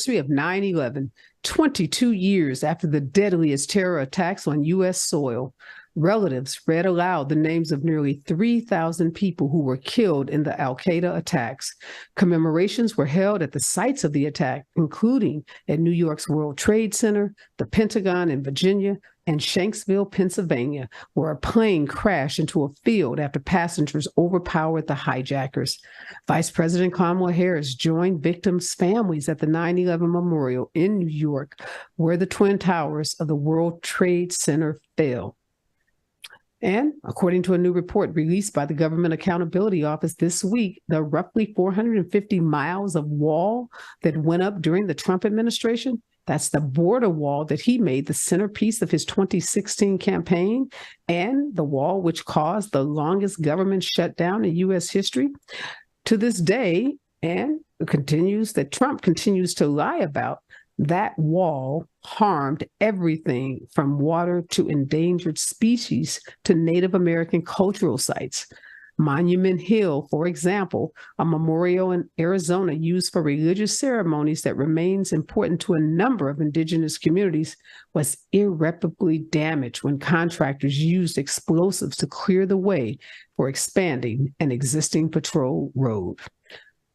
of 9/11, 22 years after the deadliest terror attacks on U.S. soil, relatives read aloud the names of nearly 3,000 people who were killed in the al-Qaeda attacks. Commemorations were held at the sites of the attack, including at New York's World Trade Center, the Pentagon in Virginia, and Shanksville, Pennsylvania, where a plane crashed into a field after passengers overpowered the hijackers. Vice President Kamala Harris joined victims' families at the 9/11 memorial in New York, where the Twin Towers of the World Trade Center fell. And according to a new report released by the Government Accountability Office this week, the roughly 450 miles of wall that went up during the Trump administration, that's the border wall that he made the centerpiece of his 2016 campaign, and the wall which caused the longest government shutdown in U.S. history. To this day, and Trump continues to lie about, that wall harmed everything from water to endangered species to Native American cultural sites. Monument Hill, for example, a memorial in Arizona used for religious ceremonies that remains important to a number of indigenous communities, was irreparably damaged when contractors used explosives to clear the way for expanding an existing patrol road.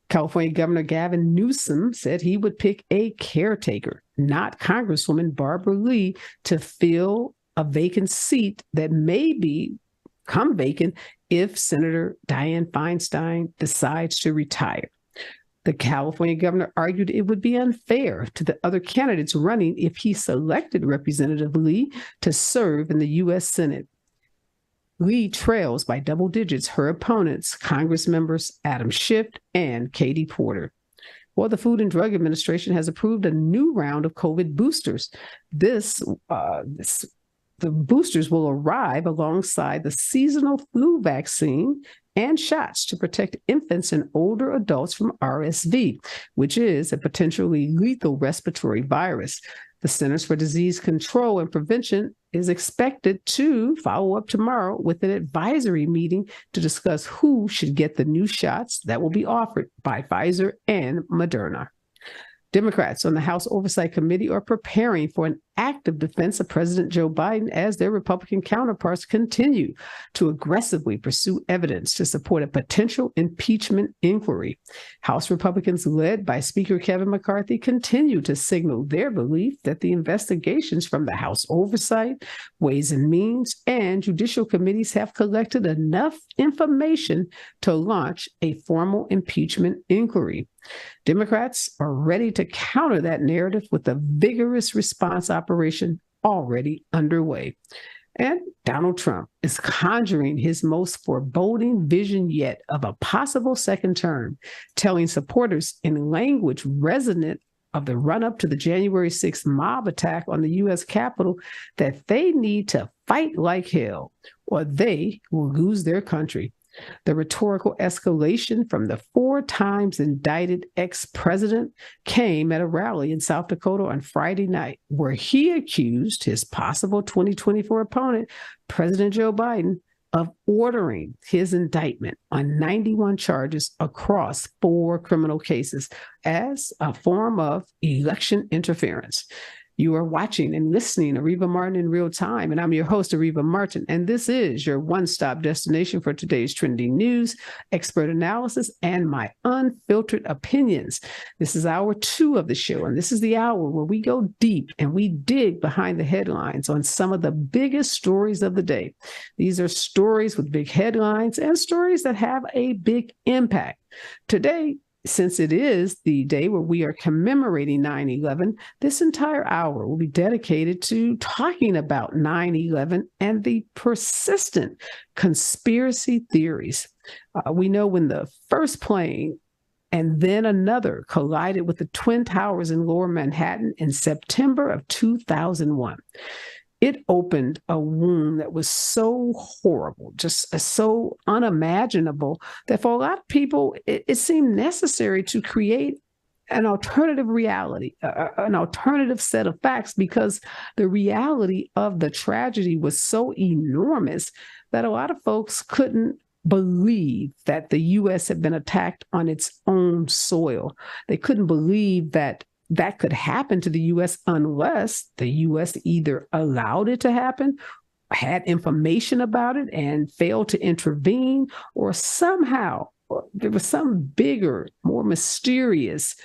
California Governor Gavin Newsom said he would pick a caretaker, not Congresswoman Barbara Lee, to fill a vacant seat that may become vacant if Senator Dianne Feinstein decides to retire. The California governor argued it would be unfair to the other candidates running if he selected Representative Lee to serve in the U.S. Senate. Lee trails by double digits her opponents, Congress members Adam Schiff and Katie Porter. Well, the Food and Drug Administration has approved a new round of COVID boosters. The boosters will arrive alongside the seasonal flu vaccine and shots to protect infants and older adults from RSV, which is a potentially lethal respiratory virus. The Centers for Disease Control and Prevention is expected to follow up tomorrow with an advisory meeting to discuss who should get the new shots that will be offered by Pfizer and Moderna. Democrats on the House Oversight Committee are preparing for an active defense of President Joe Biden as their Republican counterparts continue to aggressively pursue evidence to support a potential impeachment inquiry. House Republicans, led by Speaker Kevin McCarthy, continue to signal their belief that the investigations from the House Oversight, Ways and Means, and Judicial Committees have collected enough information to launch a formal impeachment inquiry. Democrats are ready to counter that narrative with a vigorous response operation already underway. And Donald Trump is conjuring his most foreboding vision yet of a possible second term, telling supporters in language resonant of the run-up to the January 6th mob attack on the U.S. Capitol that they need to fight like hell or they will lose their country. The rhetorical escalation from the 4 times indicted ex-president came at a rally in South Dakota on Friday night, where he accused his possible 2024 opponent, President Joe Biden, of ordering his indictment on 91 charges across 4 criminal cases as a form of election interference. You are watching and listening to Areva Martin in real time, and I'm your host, Areva Martin, and this is your one-stop destination for today's trending news, expert analysis, and my unfiltered opinions. This is hour 2 of the show, and this is the hour where we go deep and we dig behind the headlines on some of the biggest stories of the day. These are stories with big headlines and stories that have a big impact. Today, since it is the day where we are commemorating 9/11, this entire hour will be dedicated to talking about 9/11 and the persistent conspiracy theories. We know when the first plane and then another collided with the Twin Towers in Lower Manhattan in September of 2001. It opened a wound that was so horrible, just so unimaginable, that for a lot of people, it seemed necessary to create an alternative reality, an alternative set of facts, because the reality of the tragedy was so enormous that a lot of folks couldn't believe that the U.S. had been attacked on its own soil. They couldn't believe that that could happen to the U.S. unless the U.S. either allowed it to happen, had information about it and failed to intervene, or somehow there was some bigger, more mysterious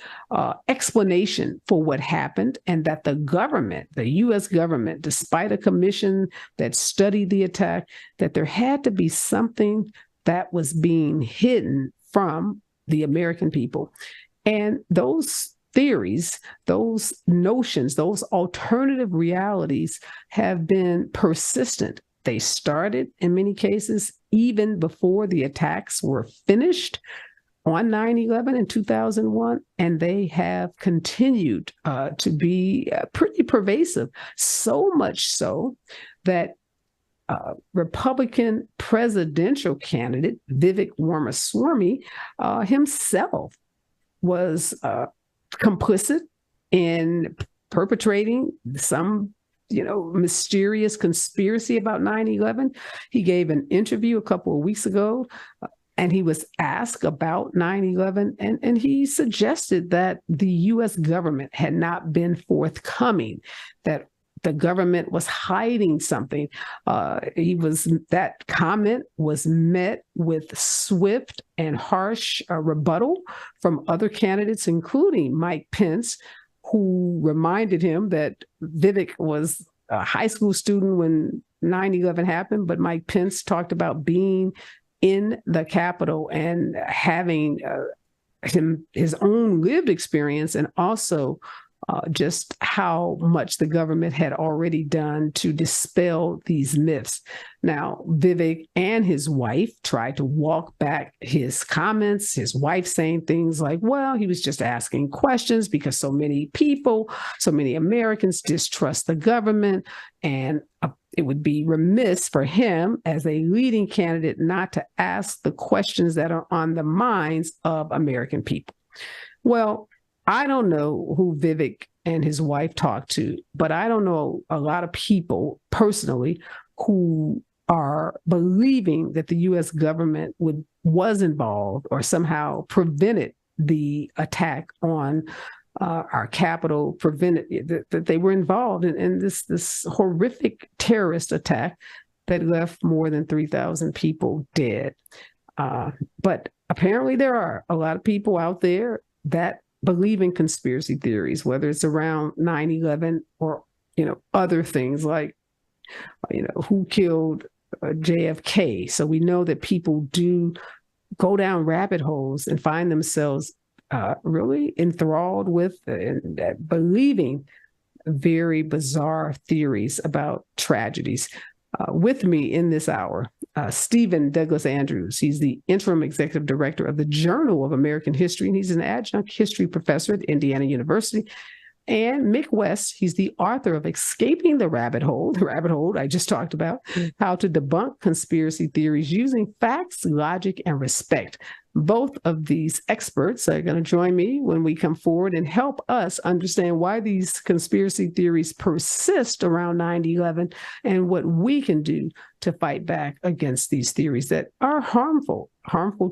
explanation for what happened, and that the government, the U.S. government, despite a commission that studied the attack, that there had to be something that was being hidden from the American people. And those theories, those notions, those alternative realities have been persistent. They started, in many cases, even before the attacks were finished on 9/11 in 2001, and they have continued to be pretty pervasive, so much so that Republican presidential candidate Vivek Ramaswamy himself was complicit in perpetrating some mysterious conspiracy about 9/11. He gave an interview a couple of weeks ago, and he was asked about 9/11, and he suggested that the U.S. government had not been forthcoming, that the government was hiding something. That comment was met with swift and harsh rebuttal from other candidates, including Mike Pence, who reminded him that Vivek was a high school student when 9/11 happened, but Mike Pence talked about being in the Capitol and having his own lived experience, and also just how much the government had already done to dispel these myths. Now, Vivek and his wife tried to walk back his comments, his wife saying things like, well, he was just asking questions because so many people, so many Americans distrust the government, and it would be remiss for him as a leading candidate not to ask the questions that are on the minds of American people. Well, I don't know who Vivek and his wife talked to, but I don't know a lot of people personally who are believing that the U.S. government was involved or somehow prevented the attack on our Capitol, prevented that they were involved in this horrific terrorist attack that left more than 3,000 people dead. But apparently there are a lot of people out there that believe in conspiracy theories, whether it's around 9/11 or, other things like, who killed JFK. So we know that people do go down rabbit holes and find themselves really enthralled with and believing very bizarre theories about tragedies. With me in this hour, Stephen Douglas Andrews. He's the interim executive director of the Journal of American History, and he's an adjunct history professor at Indiana University. And Mick West, he's the author of Escaping the Rabbit Hole I just talked about, how to debunk conspiracy theories using facts, logic, and respect. Both of these experts are going to join me when we come forward and help us understand why these conspiracy theories persist around 9/11 and what we can do to fight back against these theories that are harmful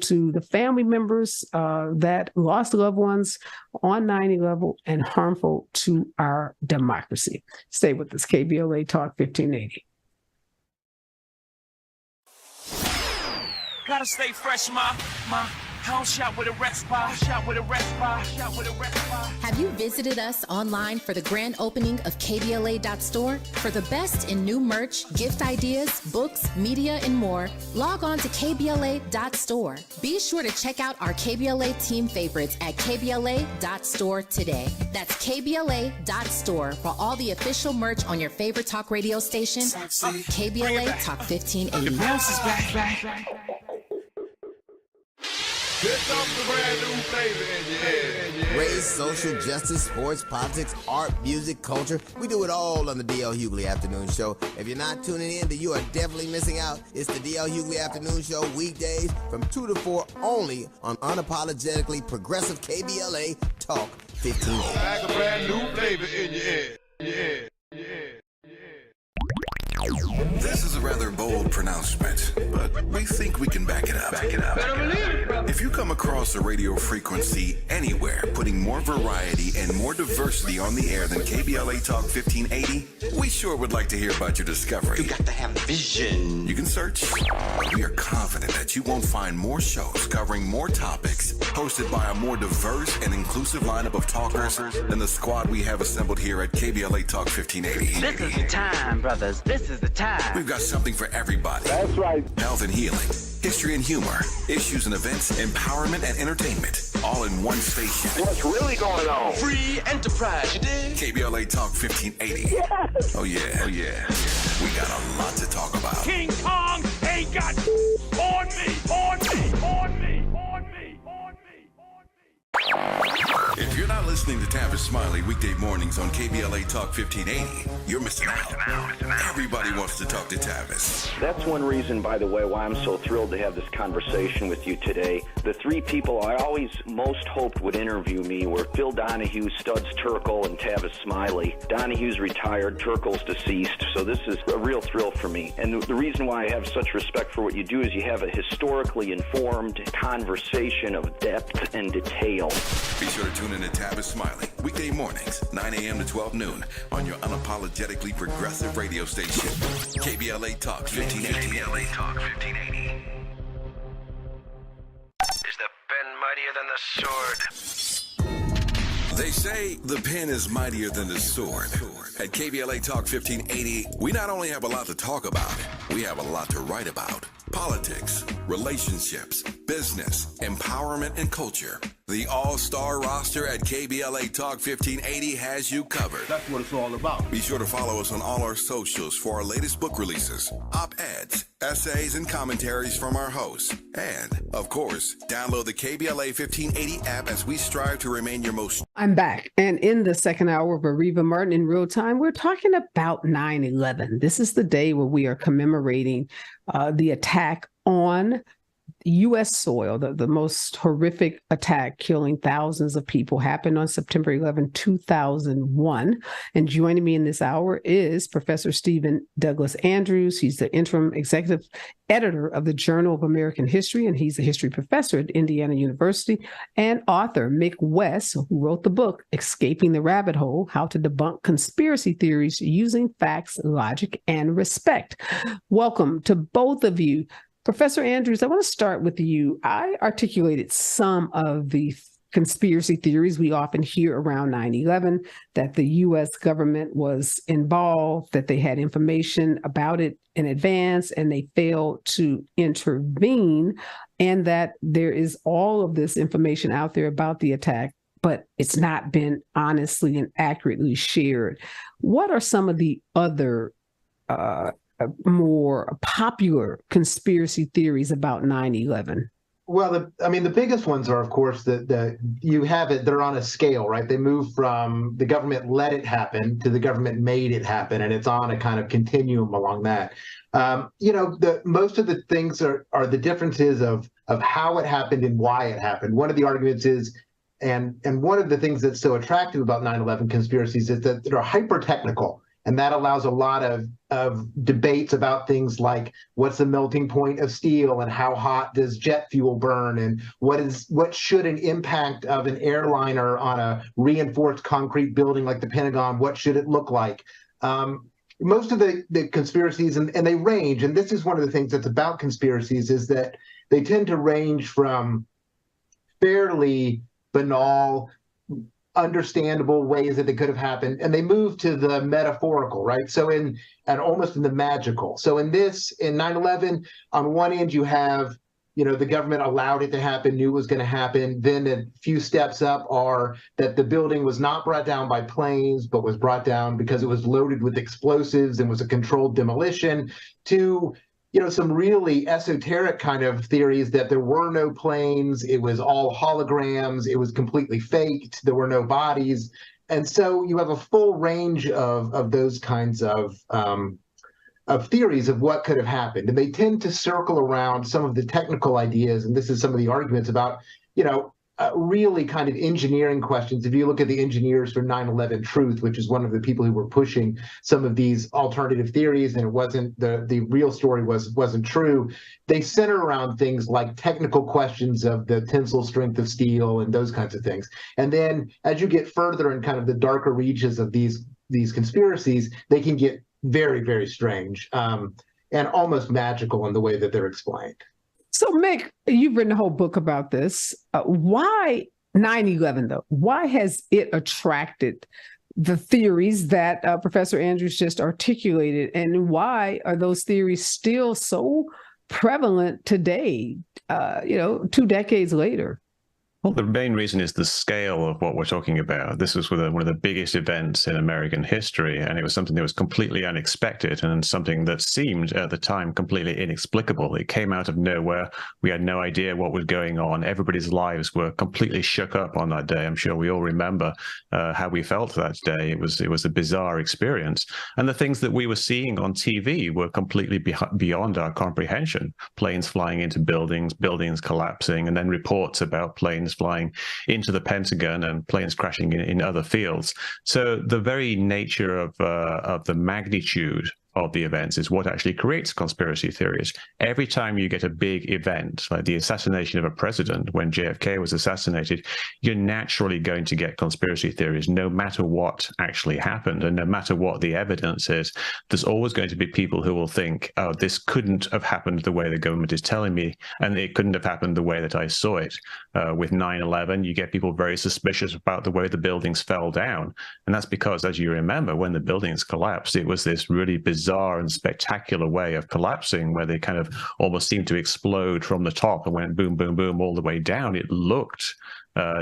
to the family members that lost loved ones on 9/11 and harmful to our democracy. Stay with us, KBLA Talk 1580. Gotta stay fresh, ma. House shot with a rest bar. Have you visited us online for the grand opening of KBLA.store? For the best in new merch, gift ideas, books, media, and more, log on to KBLA.store. Be sure to check out our KBLA team favorites at KBLA.store today. That's KBLA.store for all the official merch on your favorite talk radio station, KBLA Talk 1580. The bounce is back. Here comes the brand new flavor in your head. Race, social justice, sports, politics, art, music, culture. We do it all on the D.L. Hughley Afternoon Show. If you're not tuning in, then you are definitely missing out. It's the D.L. Hughley Afternoon Show weekdays from 2 to 4 only on unapologetically progressive KBLA Talk 1580. Like a brand new flavor in your head. Yeah. This is a rather bold pronouncement, but we think we can back it up. Better believe it, brother. If you come across a radio frequency anywhere putting more variety and more diversity on the air than KBLA Talk 1580, we sure would like to hear about your discovery. You got to have vision. You can search, but we are confident that you won't find more shows covering more topics, hosted by a more diverse and inclusive lineup of talkers than the squad we have assembled here at KBLA Talk 1580. This is the time, brothers. This is the time. We've got something for everybody. That's right. Health and healing, history and humor, issues and events, empowerment and entertainment, all in one station. What's really going on? Free enterprise, you dig? KBLA Talk 1580. Yes. Oh yeah, oh yeah. We got a lot to talk about. King Kong ain't got on me, on me, on me, on me, on me, on me. If you're not listening to Tavis Smiley weekday mornings on KBLA Talk 1580, you're missing out. Everybody wants to talk to Tavis. That's one reason, by the way, why I'm so thrilled to have this conversation with you today. The three people I always most hoped would interview me were Phil Donahue, Studs Terkel, and Tavis Smiley. Donahue's retired, Terkel's deceased, so this is a real thrill for me. And the reason why I have such respect for what you do is you have a historically informed conversation of depth and detail. Be sure to tune in to Tavis Smiley weekday mornings, 9 a.m. to 12 noon on your unapologetically progressive radio station, KBLA Talk 1580. KBLA Talk 1580. Is the pen mightier than the sword? They say the pen is mightier than the sword. At KBLA Talk 1580, we not only have a lot to talk about, we have a lot to write about. Politics, relationships, business, empowerment, and culture. The all-star roster at KBLA Talk 1580 has you covered. That's what it's all about. Be sure to follow us on all our socials for our latest book releases, op-eds, essays, and commentaries from our hosts. And, of course, download the KBLA 1580 app as we strive to remain your most... I'm back. And in the second hour of Areva Martin in real time, we're talking about 9/11. This is the day where we are commemorating the attack on U.S. soil. The most horrific attack killing thousands of people happened on September 11, 2001. And joining me in this hour is Professor Stephen Douglas Andrews. He's the interim executive editor of the Journal of American History, and he's a history professor at Indiana University, and author Mick West, who wrote the book, Escaping the Rabbit Hole, How to Debunk Conspiracy Theories Using Facts, Logic, and Respect. Welcome to both of you. Professor Andrews, I want to start with you. I articulated some of the conspiracy theories we often hear around 9/11, that the U.S. government was involved, that they had information about it in advance, and they failed to intervene, and that there is all of this information out there about the attack, but it's not been honestly and accurately shared. What are some of the other more popular conspiracy theories about 9/11? Well, the biggest ones are, of course, that you have it, they're on a scale, right? They move from the government let it happen to the government made it happen, and it's on a kind of continuum along that. Most of the things are the differences of how it happened and why it happened. One of the arguments is, and one of the things that's so attractive about 9/11 conspiracies is that they're hyper-technical. And that allows a lot of debates about things like what's the melting point of steel and how hot does jet fuel burn, and what should an impact of an airliner on a reinforced concrete building like the Pentagon, what should it look like? Most of the conspiracies, and they range, and this is one of the things that's about conspiracies, is that they tend to range from fairly banal, understandable ways that they could have happened, and they move to the metaphorical, right? So and almost in the magical. So in 9/11, on one end you have, the government allowed it to happen, knew it was going to happen. Then a few steps up are that the building was not brought down by planes, but was brought down because it was loaded with explosives and was a controlled demolition. To some really esoteric kind of theories that there were no planes, it was all holograms, it was completely faked, there were no bodies. And so you have a full range of those kinds of theories of what could have happened. And they tend to circle around some of the technical ideas, and this is some of the arguments about, really kind of engineering questions. If you look at the engineers for 9/11 Truth, which is one of the people who were pushing some of these alternative theories, and it wasn't the real story wasn't true, they center around things like technical questions of the tensile strength of steel and those kinds of things. And then as you get further in kind of the darker reaches of these conspiracies, they can get very, very strange and almost magical in the way that they're explained. So, Mick, you've written a whole book about this. Why 9/11, though? Why has it attracted the theories that Professor Andrews just articulated? And why are those theories still so prevalent today, 2 decades later? Well, the main reason is the scale of what we're talking about. This was one of the biggest events in American history, and it was something that was completely unexpected and something that seemed at the time completely inexplicable. It came out of nowhere. We had no idea what was going on. Everybody's lives were completely shook up on that day. I'm sure we all remember how we felt that day. It was a bizarre experience. And the things that we were seeing on TV were completely beyond our comprehension. Planes flying into buildings, buildings collapsing, and then reports about planes flying into the Pentagon and planes crashing in other fields. So the very nature of the magnitude of the events is what actually creates conspiracy theories. Every time you get a big event, like the assassination of a president, when JFK was assassinated, you're naturally going to get conspiracy theories, no matter what actually happened, and no matter what the evidence is. There's always going to be people who will think, oh, this couldn't have happened the way the government is telling me, and it couldn't have happened the way that I saw it. With 9/11, you get people very suspicious about the way the buildings fell down. And that's because, as you remember, when the buildings collapsed, it was this really bizarre and spectacular way of collapsing, where they kind of almost seemed to explode from the top and went boom, boom, boom all the way down. It looked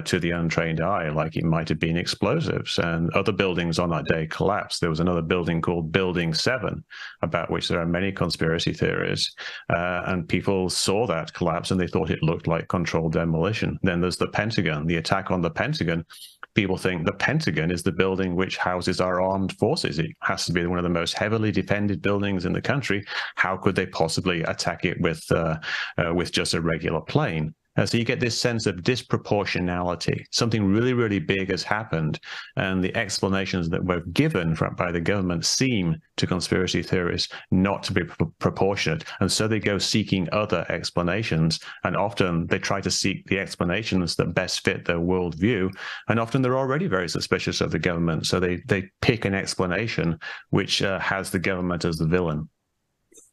to the untrained eye like it might have been explosives, and other buildings on that day collapsed. There was another building called Building 7, about which there are many conspiracy theories, and people saw that collapse and they thought it looked like controlled demolition. Then there's the Pentagon, the attack on the Pentagon. People think the Pentagon is the building which houses our armed forces. It has to be one of the most heavily defended buildings in the country. How could they possibly attack it with just a regular plane? So you get this sense of disproportionality. Something really, really big has happened, and the explanations that were given by the government seem to conspiracy theorists not to be proportionate. And so they go seeking other explanations, and often they try to seek the explanations that best fit their worldview. And often they're already very suspicious of the government, so they pick an explanation which has the government as the villain.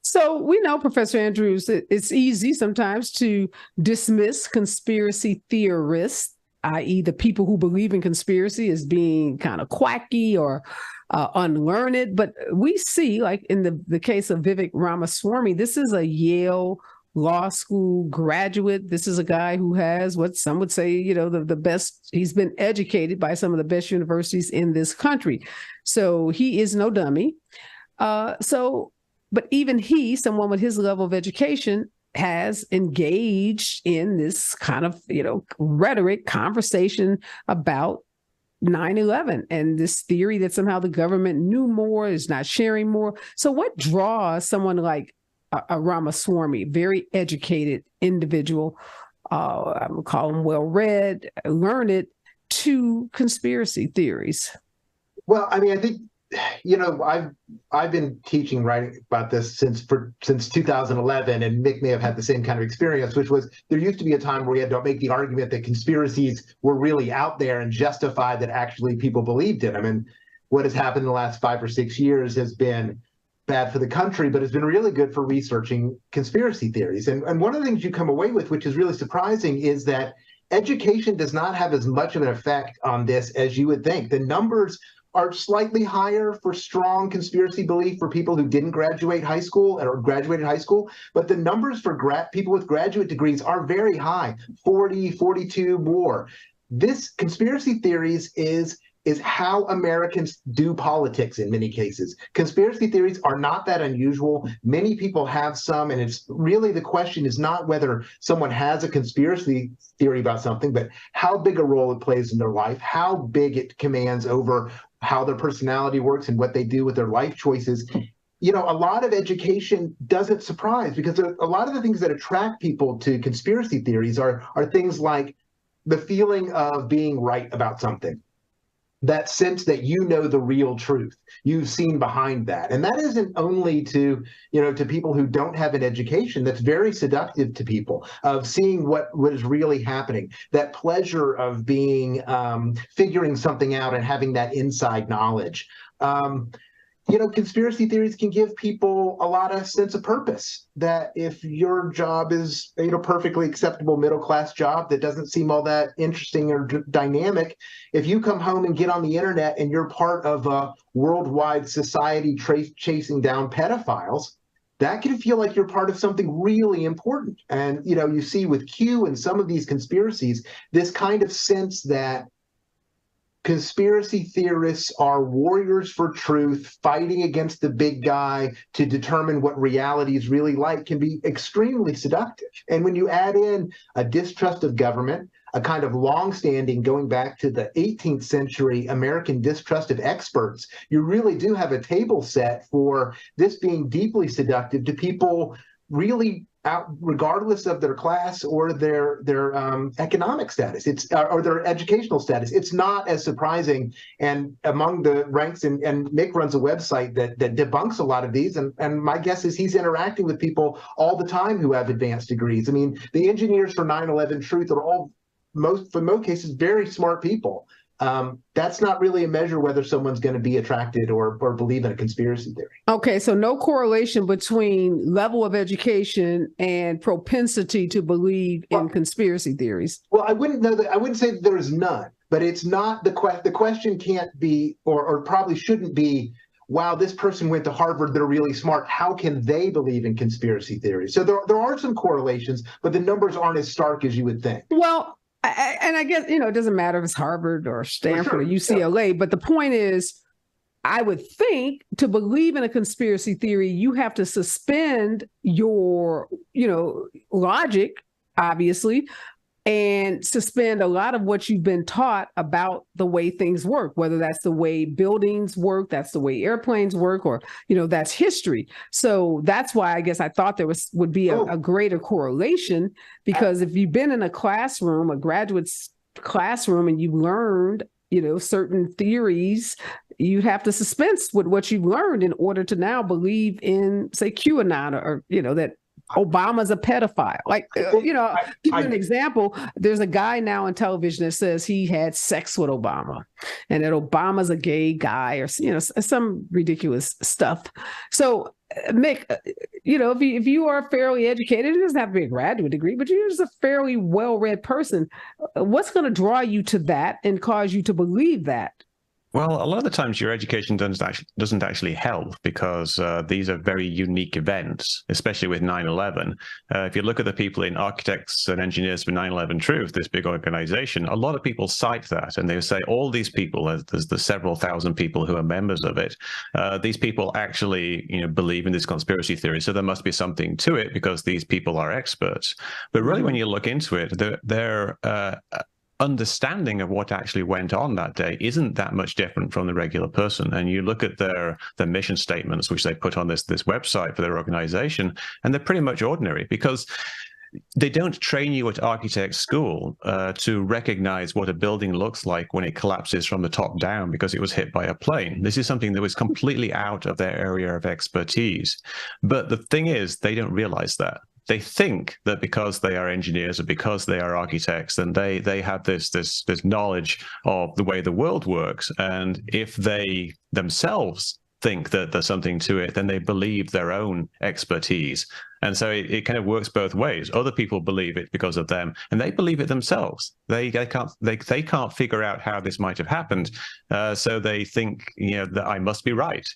So we know, Professor Andrews, that it's easy sometimes to dismiss conspiracy theorists, i.e. the people who believe in conspiracy, as being kind of quacky or unlearned. But we see, like in the case of Vivek Ramaswamy, this is a Yale law school graduate. This is a guy who has what some would say, the best. He's been educated by some of the best universities in this country. So he is no dummy. But even he, someone with his level of education, has engaged in this kind of, rhetoric conversation about 9/11 and this theory that somehow the government knew more, is not sharing more. So what draws someone like a Ramaswamy, very educated individual, I would call him well-read, learned, to conspiracy theories? Well, I mean, I think, I've been writing about this since 2011, and Mick may have had the same kind of experience, which was there used to be a time where we had to make the argument that conspiracies were really out there and justify that actually people believed in them. And what has happened in the last 5 or 6 years has been bad for the country, but has been really good for researching conspiracy theories. And one of the things you come away with, which is really surprising, is that education does not have as much of an effect on this as you would think. The numbers are slightly higher for strong conspiracy belief for people who didn't graduate high school or graduated high school, but the numbers for people with graduate degrees are very high, 40, 42 more. This conspiracy theories is how Americans do politics in many cases. Conspiracy theories are not that unusual. Many people have some, and it's really the question is not whether someone has a conspiracy theory about something, but how big a role it plays in their life, how big it commands over how their personality works and what they do with their life choices. A lot of education doesn't surprise, because a lot of the things that attract people to conspiracy theories are things like the feeling of being right about something. That sense that you know the real truth, you've seen behind that. And that isn't only to, to people who don't have an education. That's very seductive to people, of seeing what is really happening. That pleasure of being, figuring something out and having that inside knowledge. Conspiracy theories can give people a lot of sense of purpose, that if your job is, perfectly acceptable middle-class job that doesn't seem all that interesting or dynamic, if you come home and get on the internet and you're part of a worldwide society chasing down pedophiles, that can feel like you're part of something really important. And, you see with Q and some of these conspiracies, this kind of sense that conspiracy theorists are warriors for truth, fighting against the big guy to determine what reality is really like, can be extremely seductive. And when you add in a distrust of government, a kind of longstanding, going back to the 18th century American distrust of experts, you really do have a table set for this being deeply seductive to people really regardless of their class or their economic status, or their educational status. It's not as surprising. And among the ranks, and Mick runs a website that debunks a lot of these. And my guess is he's interacting with people all the time who have advanced degrees. I mean, the engineers for 9/11 Truth are all, in most cases, very smart people. That's not really a measure whether someone's going to be attracted or believe in a conspiracy theory. Okay, so no correlation between level of education and propensity to believe in conspiracy theories. Well, I wouldn't say that there is none, but it's not the question can't be, or probably shouldn't be, wow, this person went to Harvard, they're really smart, how can they believe in conspiracy theories? So there are some correlations, but the numbers aren't as stark as you would think. Well, and I guess, it doesn't matter if it's Harvard or Stanford or UCLA, but the point is, I would think to believe in a conspiracy theory, you have to suspend your, logic, obviously, and suspend a lot of what you've been taught about the way things work, whether that's the way buildings work, that's the way airplanes work, or, that's history. So that's why I guess I thought there would be a greater correlation, because if you've been in a classroom, a graduate's classroom, and you learned, certain theories, you have to suspense with what you've learned in order to now believe in, say, QAnon, or, that Obama's a pedophile. Like, give you an example. There's a guy now on television that says he had sex with Obama and that Obama's a gay guy, or, some ridiculous stuff. So, Mick, if you are fairly educated, it doesn't have to be a graduate degree, but you're just a fairly well-read person, what's going to draw you to that and cause you to believe that? Well, a lot of the times your education doesn't actually help, because these are very unique events, especially with 9/11. If you look at the people in architects and engineers for 9/11 Truth, this big organization, a lot of people cite that, and they say all these people, there's the several thousand people who are members of it, these people actually believe in this conspiracy theory, so there must be something to it because these people are experts. But really, when you look into it, they're understanding of what actually went on that day isn't that much different from the regular person. And you look at their mission statements, which they put on this website for their organization, and they're pretty much ordinary, because they don't train you at architect school to recognize what a building looks like when it collapses from the top down because it was hit by a plane. This is something that was completely out of their area of expertise. But the thing is, they don't realize that. They think that because they are engineers or because they are architects, then they have this knowledge of the way the world works. And if they themselves think that there's something to it, then they believe their own expertise. And so it kind of works both ways. Other people believe it because of them, and they believe it themselves. They can't figure out how this might have happened, so they think that I must be right.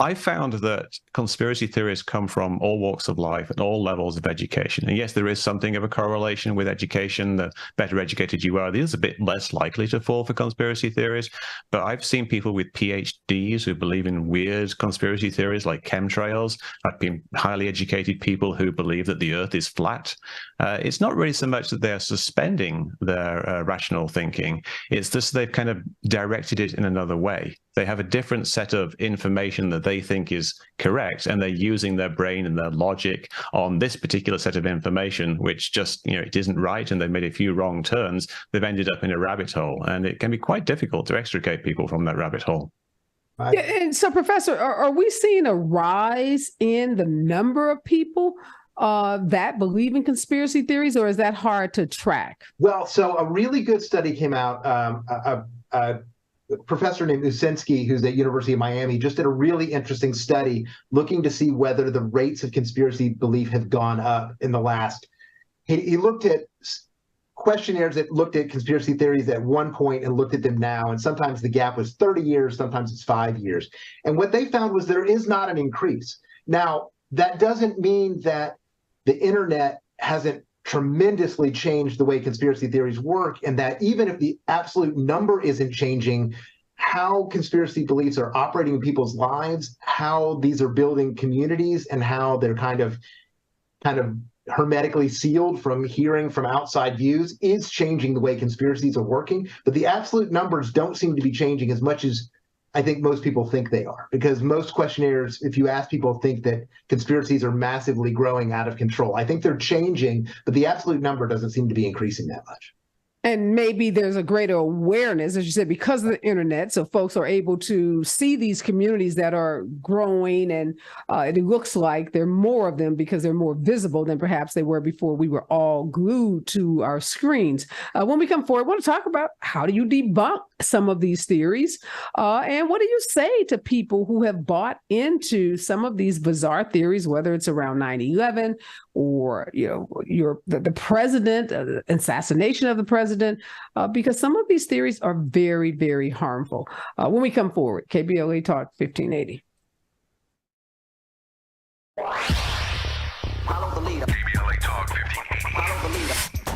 I found that conspiracy theories come from all walks of life and all levels of education. And yes, there is something of a correlation with education. The better educated you are, there's a bit less likely to fall for conspiracy theories. But I've seen people with PhDs who believe in weird conspiracy theories like chemtrails. I've been highly educated people who believe that the earth is flat. It's not really so much that they're suspending their rational thinking. It's just they've kind of directed it in another way. They have a different set of information that they think is correct, and they're using their brain and their logic on this particular set of information, which just, it isn't right, and they've made a few wrong turns. They've ended up in a rabbit hole, and it can be quite difficult to extricate people from that rabbit hole. Yeah, and so, Professor, are we seeing a rise in the number of people that believe in conspiracy theories, or is that hard to track? Well, so a really good study came out. A professor named Usinski, who's at University of Miami, just did a really interesting study looking to see whether the rates of conspiracy belief have gone up in the last. He looked at questionnaires that looked at conspiracy theories at one point and looked at them now, and sometimes the gap was 30 years, sometimes it's 5 years. And what they found was there is not an increase. Now, that doesn't mean that the internet hasn't tremendously changed the way conspiracy theories work, and that even if the absolute number isn't changing, how conspiracy beliefs are operating in people's lives, how these are building communities, and how they're kind of hermetically sealed from hearing from outside views is changing the way conspiracies are working. But the absolute numbers don't seem to be changing as much as I think most people think they are, because most questionnaires, if you ask people, think that conspiracies are massively growing out of control. I think they're changing, but the absolute number doesn't seem to be increasing that much. And maybe there's a greater awareness, as you said, because of the internet. So folks are able to see these communities that are growing, and it looks like there are more of them because they're more visible than perhaps they were before we were all glued to our screens. When we come forward, I want to talk about how do you debunk some of these theories, and what do you say to people who have bought into some of these bizarre theories, whether it's around 9/11 or the president, assassination of the president, because some of these theories are very, very harmful. When we come forward, KBLA Talk 1580. Follow the leader. KBLA Talk 1580. Follow the leader.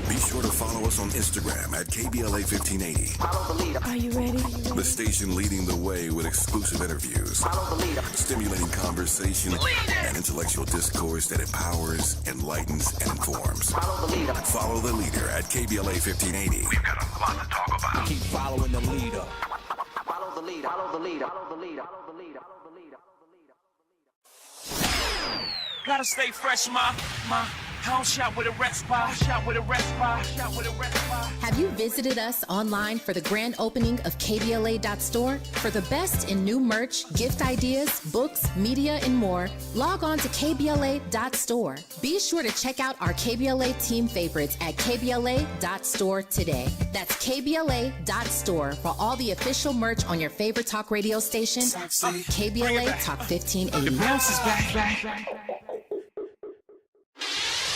Be sure to follow us on Instagram at KBLA 1580. Follow the leader. Are you ready? The station leading the way with exclusive interviews, Follow the leader. stimulating conversation, and intellectual discourse that empowers, enlightens, and informs. Follow the leader. Follow the leader at KBLA 1580. We've got a lot to talk about. Keep following the leader. Follow the leader. Follow the leader. Follow the leader. Follow the leader. Follow the leader. Gotta stay fresh, my. House shot with a rest bar. Shot with a rest bar. Shot with a rest bar. Have you visited us online for the grand opening of KBLA.store? For the best in new merch, gift ideas, books, media, and more, log on to KBLA.store. Be sure to check out our KBLA team favorites at KBLA.store today. That's KBLA.store for all the official merch on your favorite talk radio station, KBLA Talk 1580. The bounce is back.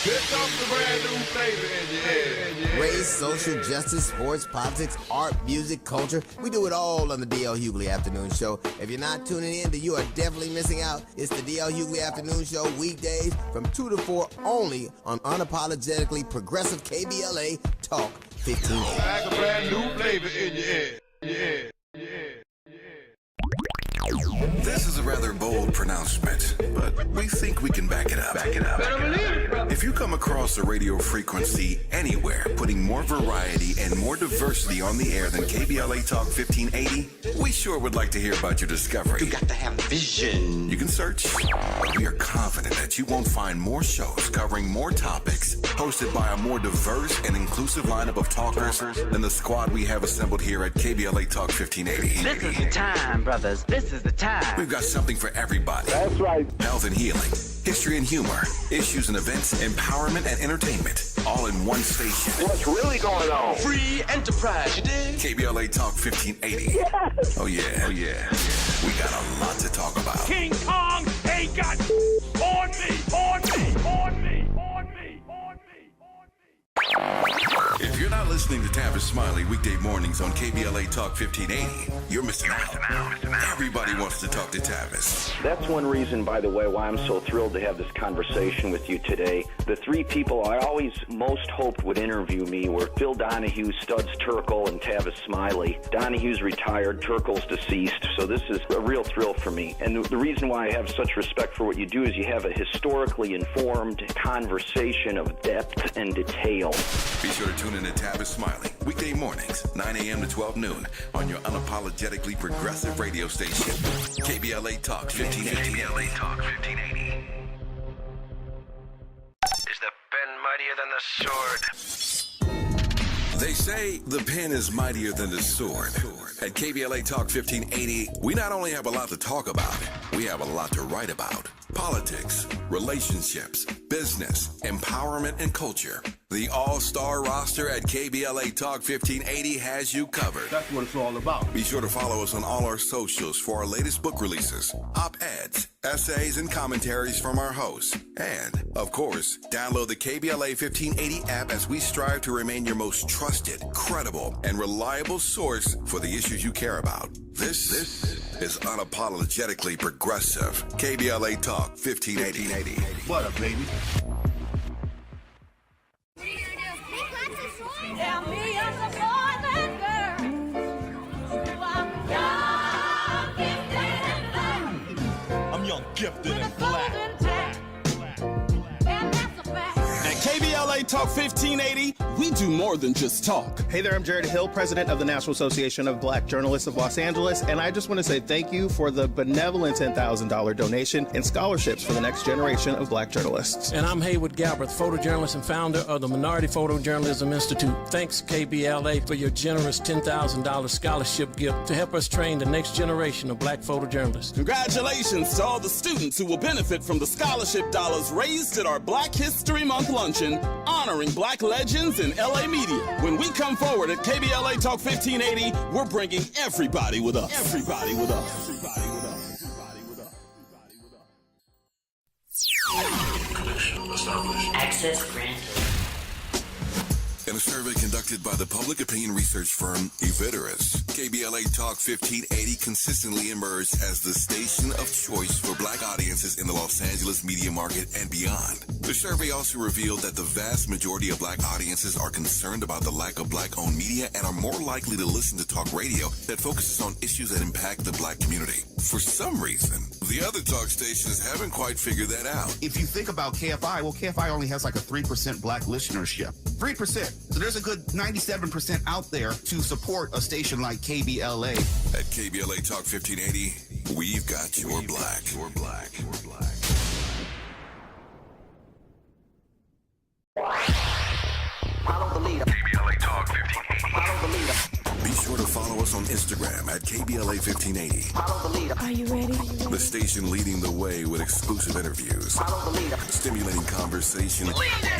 Here comes the brand new flavor in your head. Race, social justice, sports, politics, art, music, culture. We do it all on the D.L. Hughley Afternoon Show. If you're not tuning in, then you are definitely missing out. It's the D.L. Hughley Afternoon Show, weekdays from 2 to 4 only on unapologetically progressive KBLA Talk 1580. Like a brand new flavor in your head. Yeah. This is a rather bold pronouncement, but we think we can back it up. If you come across a radio frequency anywhere putting more variety and more diversity on the air than KBLA Talk 1580, we sure would like to hear about your discovery. You got to have vision. You can search, but we are confident that you won't find more shows covering more topics, hosted by a more diverse and inclusive lineup of talkers than the squad we have assembled here at KBLA Talk 1580. This is the time, brothers. This is the time. We've got something for everybody. That's right. Health and healing, history and humor, issues and events, empowerment and entertainment, all in one station. What's really going on? Free enterprise, you dig? KBLA Talk 1580. Yes. Oh yeah. We got a lot to talk about. King Kong ain't got on me. If you're not listening to Tavis Smiley weekday mornings on KBLA Talk 1580, you're missing out. Everybody wants to talk to Tavis. That's one reason, by the way, why I'm so thrilled to have this conversation with you today. The three people I always most hoped would interview me were Phil Donahue, Studs Terkel, and Tavis Smiley. Donahue's retired, Terkel's deceased, so this is a real thrill for me. And the reason why I have such respect for what you do is you have a historically informed conversation of depth and detail. Be sure to tune in to Tavis Smiley, weekday mornings, 9 a.m. to 12 noon, on your unapologetically progressive radio station, KBLA Talk 1580. KBLA Talk 1580. Is the pen mightier than the sword? They say the pen is mightier than the sword. At KBLA Talk 1580, we not only have a lot to talk about, we have a lot to write about. Politics, relationships, business, empowerment, and culture. The all-star roster at KBLA Talk 1580 has you covered. That's what it's all about. Be sure to follow us on all our socials for our latest book releases, op-eds, essays, and commentaries from our hosts. And, of course, download the KBLA 1580 app as we strive to remain your most trusted, credible, and reliable source for the issues you care about. This is unapologetically progressive. KBLA Talk 1580. What up, baby? I'm young, gifted, and black. KBLA Talk 1580, we do more than just talk. Hey there, I'm Jared Hill, president of the National Association of Black Journalists of Los Angeles, and I just want to say thank you for the benevolent $10,000 donation and scholarships for the next generation of black journalists. And I'm Haywood Galbraith, photojournalist and founder of the Minority Photojournalism Institute. Thanks, KBLA, for your generous $10,000 scholarship gift to help us train the next generation of black photojournalists. Congratulations to all the students who will benefit from the scholarship dollars raised at our Black History Month luncheon, honoring black legends in LA media. When we come forward at KBLA Talk 1580, we're bringing everybody with us. Everybody with us. Everybody with us. Everybody with us. Everybody with us. Connection established. Access granted. In a survey conducted by the public opinion research firm Eviderus, KBLA Talk 1580 consistently emerged as the station of choice for black audiences in the Los Angeles media market and beyond. The survey also revealed that the vast majority of black audiences are concerned about the lack of black-owned media and are more likely to listen to talk radio that focuses on issues that impact the black community. For some reason, the other talk stations haven't quite figured that out. If you think about KFI, well, KFI only has like a 3% black listenership. 3%. So there's a good 97% out there to support a station like KBLA. At KBLA Talk 1580, we've got your black. Your black. Your black. Follow the leader. KBLA Talk 1580. Follow the leader. Be sure to follow us on Instagram at KBLA 1580. Follow the leader. Are you ready? The station leading the way with exclusive interviews, Follow the leader. stimulating conversation,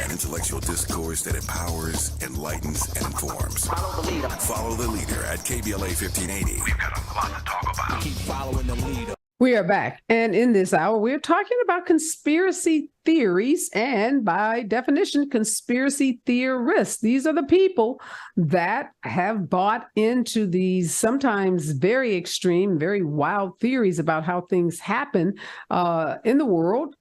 and intellectual discourse that empowers, enlightens, and informs. Follow the leader. Follow the leader at KBLA 1580. We've got a lot to talk about. Keep following the leader. We are back. And in this hour, we're talking about conspiracy theories and, by definition, conspiracy theorists. These are the people that have bought into these sometimes very extreme, very wild theories about how things happen in the world.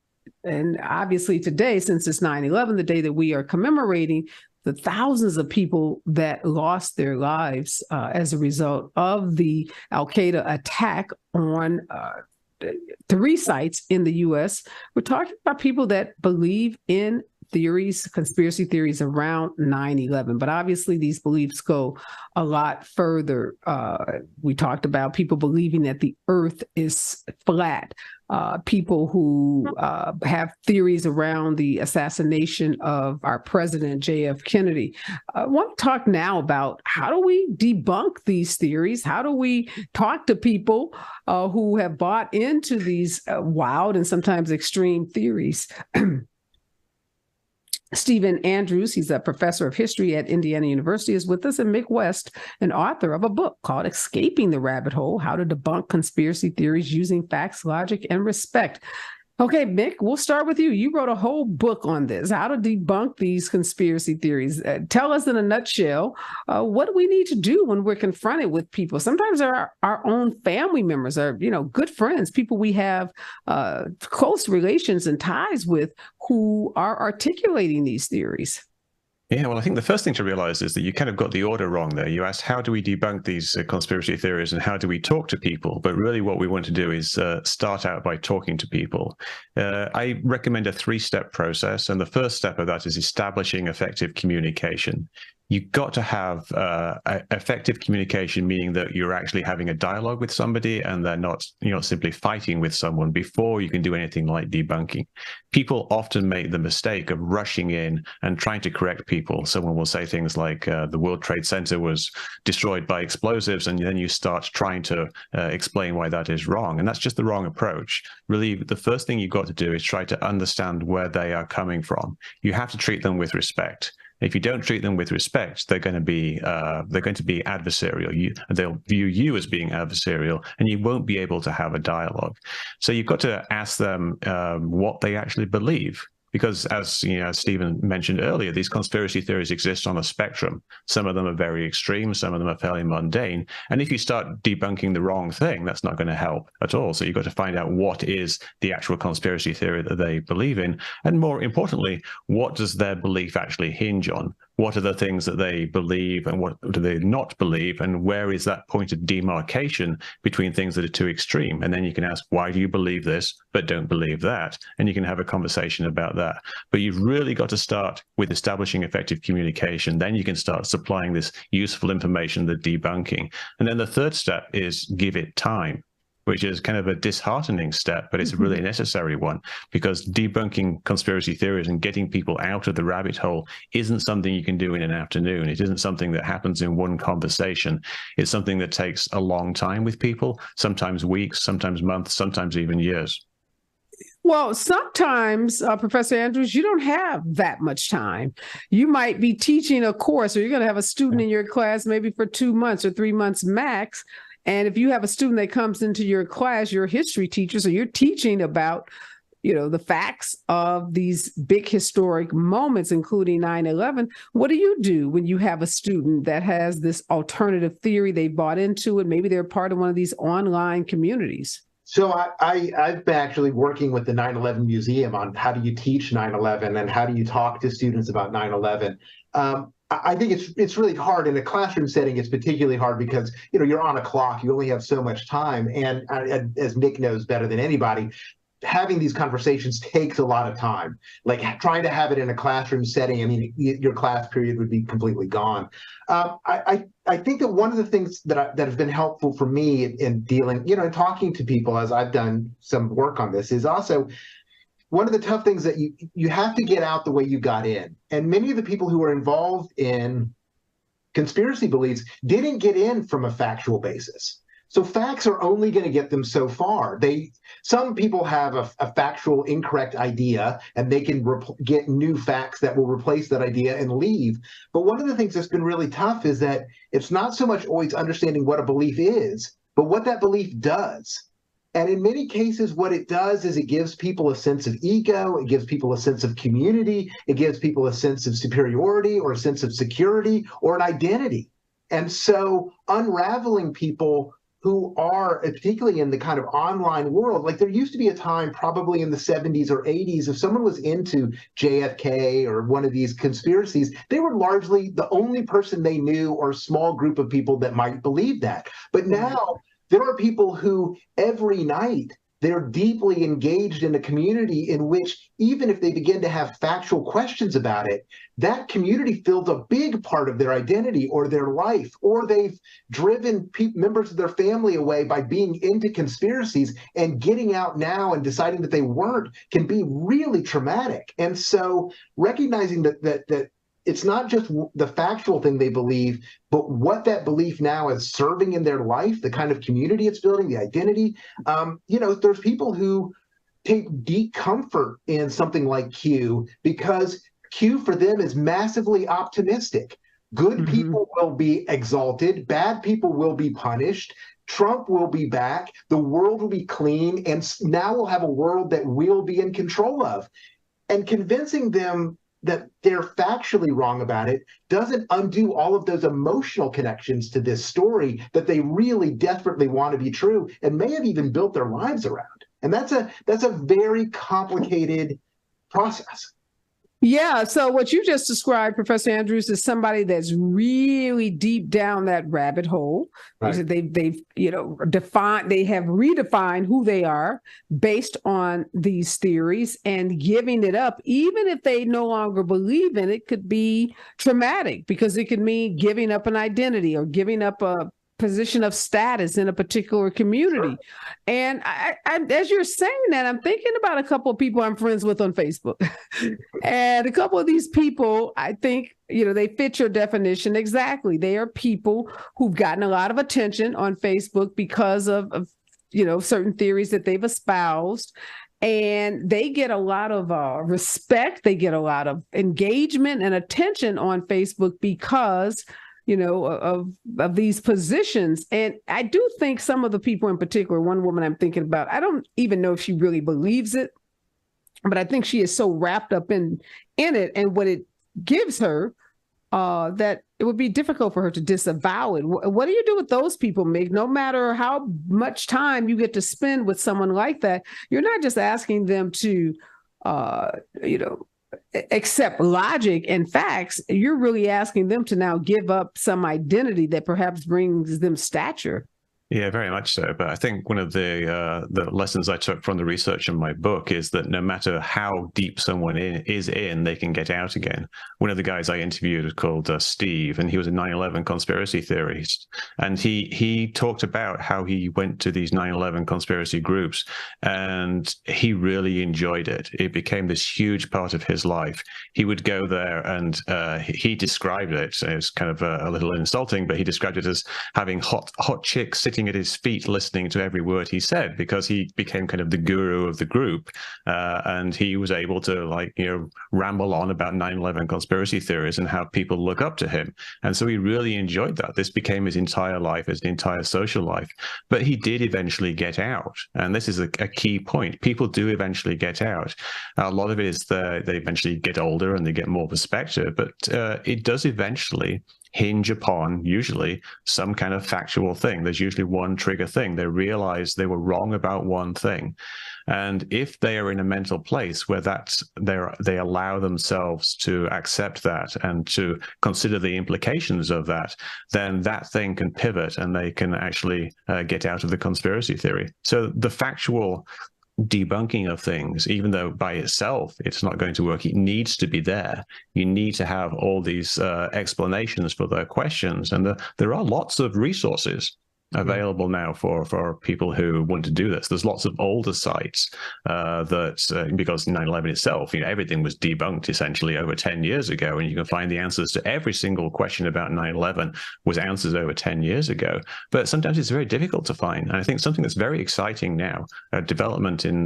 And obviously today, since it's 9/11, the day that we are commemorating the thousands of people that lost their lives as a result of the Al-Qaeda attack on 3 sites in the U.S. We're talking about people that believe in theories, conspiracy theories around 9/11. But obviously these beliefs go a lot further. We talked about people believing that the earth is flat. People who have theories around the assassination of our president, J.F. Kennedy. I want to talk now about how do we debunk these theories? How do we talk to people who have bought into these wild and sometimes extreme theories? Stephen Andrews, he's a professor of history at Indiana University, is with us, and Mick West, an author of a book called Escaping the Rabbit Hole, How to Debunk Conspiracy Theories Using Facts, Logic, and Respect. Okay, Mick, we'll start with you. You wrote a whole book on this, how to debunk these conspiracy theories. Tell us in a nutshell, what do we need to do when we're confronted with people? Sometimes our own family members are, good friends, people we have close relations and ties with who are articulating these theories. Yeah, well, I think the first thing to realize is that you kind of got the order wrong there. You asked, how do we debunk these conspiracy theories and how do we talk to people? But really what we want to do is start out by talking to people. I recommend a 3-step process. And the first step of that is establishing effective communication. you've got to have effective communication, meaning that you're actually having a dialogue with somebody and you're not simply fighting with someone before you can do anything like debunking. People often make the mistake of rushing in and trying to correct people. Someone will say things like the World Trade Center was destroyed by explosives, and then you start trying to explain why that is wrong. And that's just the wrong approach. Really, the first thing you've got to do is try to understand where they are coming from. You have to treat them with respect. If you don't treat them with respect, they're going to be adversarial. They'll view you as being adversarial, and you won't be able to have a dialogue. So you've got to ask them what they actually believe. Because as Stephen mentioned earlier, these conspiracy theories exist on a spectrum. Some of them are very extreme, some of them are fairly mundane. And if you start debunking the wrong thing, that's not going to help at all. So you've got to find out what is the actual conspiracy theory that they believe in. And more importantly, what does their belief actually hinge on? What are the things that they believe and what do they not believe? And where is that point of demarcation between things that are too extreme? And then you can ask, why do you believe this, but don't believe that? And you can have a conversation about that. But you've really got to start with establishing effective communication. Then you can start supplying this useful information, the debunking. And then the third step is give it time, which is kind of a disheartening step, but it's a really necessary one, because debunking conspiracy theories and getting people out of the rabbit hole isn't something you can do in an afternoon. It isn't something that happens in one conversation. It's something that takes a long time with people, sometimes weeks, sometimes months, sometimes even years. Well, sometimes, Professor Andrews, you don't have that much time. You might be teaching a course, or you're going to have a student in your class maybe for 2 months or 3 months max. And if you have a student that comes into your class, you're a history teacher, so you're teaching about, the facts of these big historic moments, including 9/11. What do you do when you have a student that has this alternative theory, they bought into it, maybe they're part of one of these online communities? So I've been actually working with the 9/11 Museum on how do you teach 9/11 and how do you talk to students about 9/11. I think it's really hard in a classroom setting. It's particularly hard because you're on a clock. You only have so much time, and as Mick knows better than anybody, having these conversations takes a lot of time. Like trying to have it in a classroom setting, I mean, your class period would be completely gone. I think that one of the things that have been helpful for me in dealing, in talking to people as I've done some work on this, is also one of the tough things that you have to get out the way you got in. And many of the people who are involved in conspiracy beliefs didn't get in from a factual basis. So facts are only going to get them so far. Some people have a factual incorrect idea, and they can get new facts that will replace that idea and leave. But one of the things that's been really tough is that it's not so much always understanding what a belief is, but what that belief does. And in many cases, what it does is it gives people a sense of ego, it gives people a sense of community, it gives people a sense of superiority or a sense of security or an identity. And so unraveling people who are, particularly in the kind of online world, like there used to be a time probably in the 70s or 80s, if someone was into JFK or one of these conspiracies, they were largely the only person they knew or a small group of people that might believe that. But now there are people who every night they're deeply engaged in a community in which even if they begin to have factual questions about it, that community fills a big part of their identity or their life, or they've driven members of their family away by being into conspiracies, and getting out now and deciding that they weren't can be really traumatic. And so recognizing that it's not just the factual thing they believe, but what that belief now is serving in their life, the kind of community it's building, the identity. There's people who take deep comfort in something like Q because Q for them is massively optimistic. Good people will be exalted, bad people will be punished. Trump will be back, the world will be clean, and now we'll have a world that we'll be in control of. And convincing them that they're factually wrong about it doesn't undo all of those emotional connections to this story that they really desperately want to be true and may have even built their lives around. And that's a very complicated process. Yeah. So what you just described, Professor Andrews, is somebody that's really deep down that rabbit hole. Right. They've defined, they have redefined who they are based on these theories, and giving it up, even if they no longer believe in it, could be traumatic, because it could mean giving up an identity or giving up a position of status in a particular community. And I, as you're saying that, I'm thinking about a couple of people I'm friends with on Facebook. And a couple of these people, I think, they fit your definition exactly. They are people who've gotten a lot of attention on Facebook because of certain theories that they've espoused. And they get a lot of respect. They get a lot of engagement and attention on Facebook because of these positions. And I do think some of the people in particular, one woman I'm thinking about, I don't even know if she really believes it, but I think she is so wrapped up in it and what it gives her that it would be difficult for her to disavow it. What do you do with those people, Mick? No matter how much time you get to spend with someone like that, you're not just asking them to, accept logic and facts. You're really asking them to now give up some identity that perhaps brings them stature. Yeah, very much so. But I think one of the lessons I took from the research in my book is that no matter how deep someone is in, they can get out again. One of the guys I interviewed was called Steve, and he was a 9/11 conspiracy theorist. And he talked about how he went to these 9/11 conspiracy groups, and he really enjoyed it. It became this huge part of his life. He would go there, and he described it. It was kind of a little insulting, but he described it as having hot chicks sitting at his feet listening to every word he said, because he became kind of the guru of the group, and he was able to ramble on about 9/11 conspiracy theories and how people look up to him. And so he really enjoyed that. This became his entire life, his entire social life. But he did eventually get out, and this is a key point. People do eventually get out. A lot of it is they eventually get older and they get more perspective, but it does eventually hinge upon usually some kind of factual thing. There's usually one trigger thing. They realize they were wrong about one thing. And if they are in a mental place where they allow themselves to accept that and to consider the implications of that, then that thing can pivot and they can actually get out of the conspiracy theory. So the factual debunking of things, even though by itself it's not going to work, it needs to be there. You need to have all these explanations for the questions, and there are lots of resources available now for people who want to do this. There's lots of older sites that because 9/11 itself, everything was debunked essentially over 10 years ago, and you can find the answers to every single question about 9/11 was answers over 10 years ago. But sometimes it's very difficult to find. And I think something that's very exciting now, development in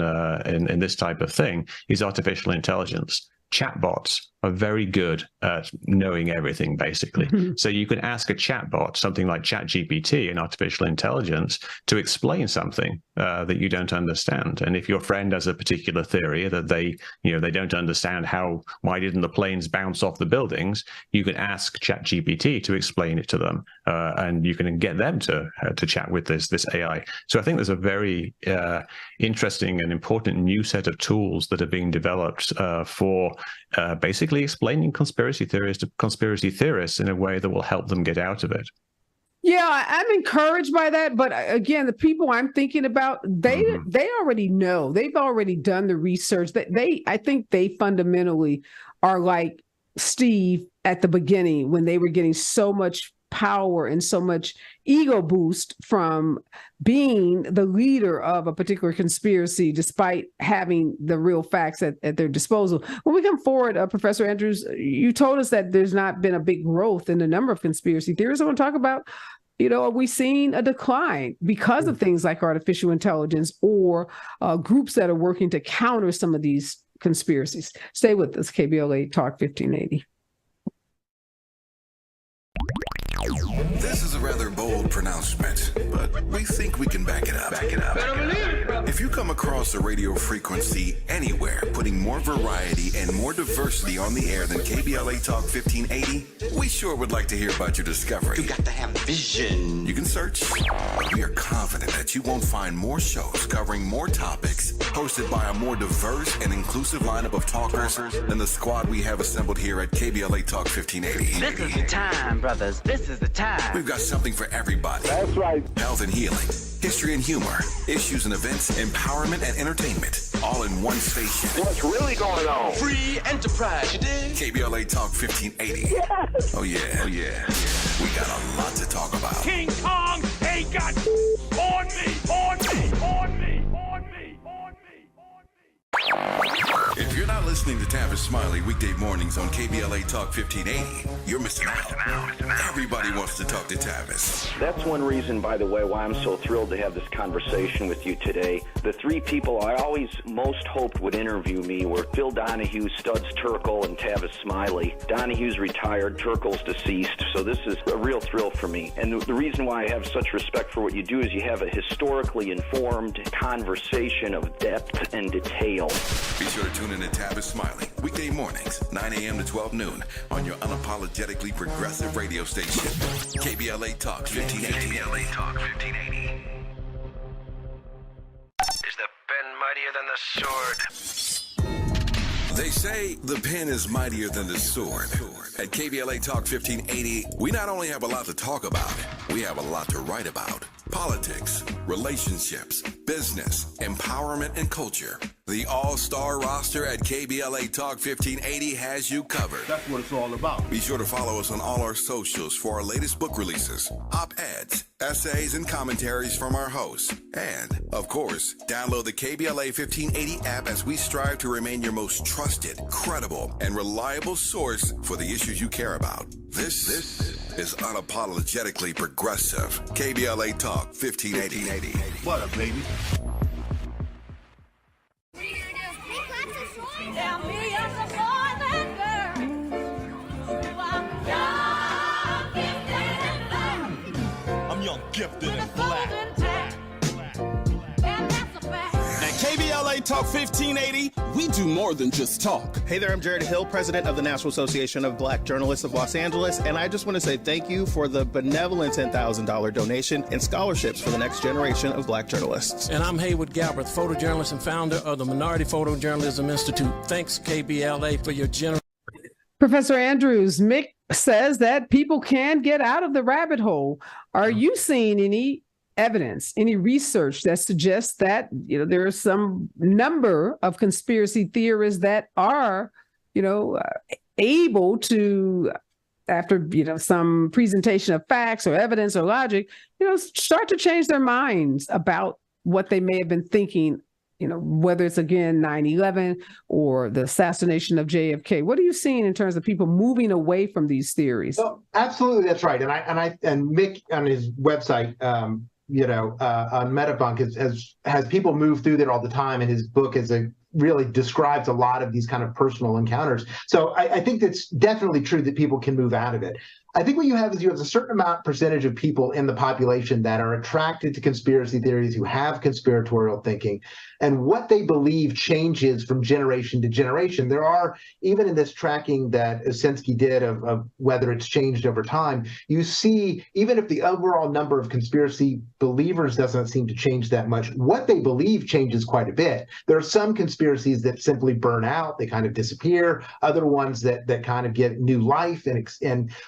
this type of thing, is artificial intelligence. Chatbots are very good at knowing everything, basically. Mm-hmm. So you can ask a chatbot, something like ChatGPT in artificial intelligence, to explain something that you don't understand. And if your friend has a particular theory that they don't understand, why didn't the planes bounce off the buildings, you can ask ChatGPT to explain it to them, and you can get them to chat with this AI. So I think there's a very interesting and important new set of tools that are being developed for basically explaining conspiracy theories to conspiracy theorists in a way that will help them get out of it. Yeah, I'm encouraged by that. But again, the people I'm thinking about, they already know. They've already done the research. I think they fundamentally are like Steve at the beginning, when they were getting so much power and so much ego boost from being the leader of a particular conspiracy, despite having the real facts at their disposal. When we come forward, Professor Andrews, you told us that there's not been a big growth in the number of conspiracy theories. I want to talk about, are we seeing a decline because of things like artificial intelligence or groups that are working to counter some of these conspiracies? Stay with us, KBLA Talk 1580. This is a rather bold pronouncement, but we think we can back it up. If If you come across a radio frequency anywhere putting more variety and more diversity on the air than KBLA Talk 1580, we sure would like to hear about your discovery. You got to have vision. You can search, but we are confident that you won't find more shows covering more topics, hosted by a more diverse and inclusive lineup of talkers than the squad we have assembled here at KBLA Talk 1580. This is the time, brothers. This is the time. We've got something for everybody. That's right. Health and healing, history and humor, issues and events, empowerment and entertainment, all in one station. What's really going on? Free enterprise, you dig? KBLA Talk 1580. Yes. Oh yeah. We got a lot to talk about. King Kong ain't got on me. If you're not listening to Tavis Smiley weekday mornings on KBLA Talk 1580, you're missing out. Everybody wants to talk to Tavis. That's one reason, by the way, why I'm so thrilled to have this conversation with you today. The three people I always most hoped would interview me were Phil Donahue, Studs Terkel, and Tavis Smiley. Donahue's retired, Terkel's deceased, so this is a real thrill for me. And the reason why I have such respect for what you do is you have a historically informed conversation of depth and detail. Be sure to tune in to Tavis Smiley weekday mornings, 9 a.m. to 12 noon on your unapologetically progressive radio station, KBLA Talk 1580. KBLA Talk 1580. Is the pen mightier than the sword? They say the pen is mightier than the sword. At KBLA Talk 1580, we not only have a lot to talk about, we have a lot to write about. Politics, relationships, business, empowerment, and culture. The all-star roster at KBLA Talk 1580 has you covered. That's what it's all about. Be sure to follow us on all our socials for our latest book releases, op-eds, essays, and commentaries from our hosts. And, of course, download the KBLA 1580 app as we strive to remain your most trusted, credible, and reliable source for the issues you care about. This is unapologetically progressive. KBLA Talk 1580. What up, baby? I'm young, gifted, and black. At KBLA Talk 1580, we do more than just talk. Hey there, I'm Jared Hill, president of the National Association of Black Journalists of Los Angeles, and I just want to say thank you for the benevolent $10,000 donation and scholarships for the next generation of black journalists. And I'm Haywood Galbraith, photojournalist and founder of the Minority Photojournalism Institute. Thanks, KBLA, for your generous... Professor Andrews, Mick says that people can get out of the rabbit hole. Are you seeing any evidence, any research that suggests that, there are some number of conspiracy theorists that are, able to, after, some presentation of facts or evidence or logic, start to change their minds about what they may have been thinking, whether it's, again, 9/11 or the assassination of JFK? What are you seeing in terms of people moving away from these theories? So, absolutely, that's right. And Mick on his website, on Metadebunk has people move through there all the time, and his book really describes a lot of these kind of personal encounters. So I think that's definitely true that people can move out of it. I think what you have is a certain percentage of people in the population that are attracted to conspiracy theories, who have conspiratorial thinking, and what they believe changes from generation to generation. There are, even in this tracking that Osinski did of whether it's changed over time, you see, even if the overall number of conspiracy believers doesn't seem to change that much, what they believe changes quite a bit. There are some conspiracies that simply burn out, they kind of disappear, other ones that kind of get new life,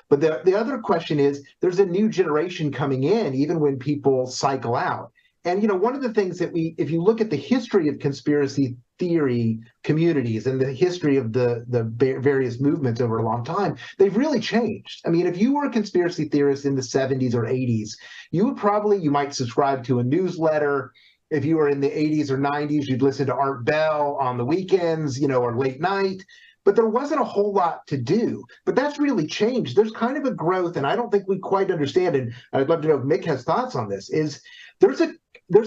but the other question is, there's a new generation coming in, even when people cycle out. And, one of the things that if you look at the history of conspiracy theory communities and the history of the various movements over a long time, they've really changed. I mean, if you were a conspiracy theorist in the 70s or 80s, you might subscribe to a newsletter. If you were in the 80s or 90s, you'd listen to Art Bell on the weekends, or late night. But there wasn't a whole lot to do. But that's really changed. There's kind of a growth, and I don't think we quite understand, and I'd love to know if Mick has thoughts on this, is there's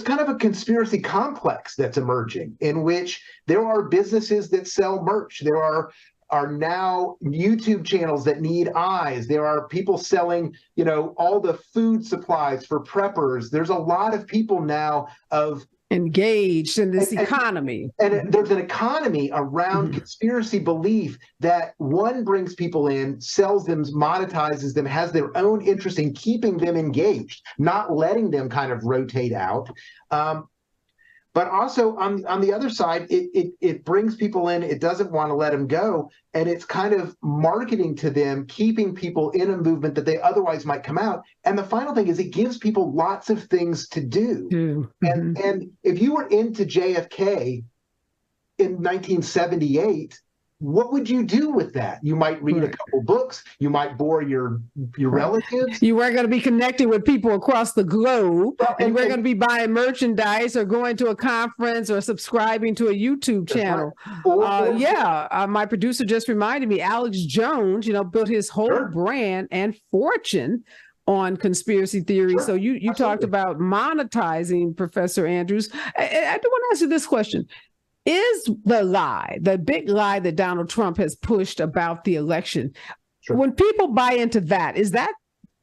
kind of a conspiracy complex that's emerging, in which there are businesses that sell merch. There are now YouTube channels that need eyes. There are people selling, all the food supplies for preppers. There's a lot of people now of engaged in this economy. And there's an economy around conspiracy belief that one brings people in, sells them, monetizes them, has their own interest in keeping them engaged, not letting them kind of rotate out. But also on the other side, it brings people in, it doesn't want to let them go, and it's kind of marketing to them, keeping people in a movement that they otherwise might come out. And the final thing is it gives people lots of things to do. And if you were into JFK in 1978, what would you do with that? You might read a couple books. You might bore your relatives. You weren't going to be connected with people across the globe. And you weren't going to be buying merchandise or going to a conference or subscribing to a YouTube channel. My producer just reminded me, Alex Jones, built his whole brand and fortune on conspiracy theory. So you talked about monetizing, Professor Andrews. I do want to ask you this question. Is the big lie that Donald Trump has pushed about the election, when people buy into that, is that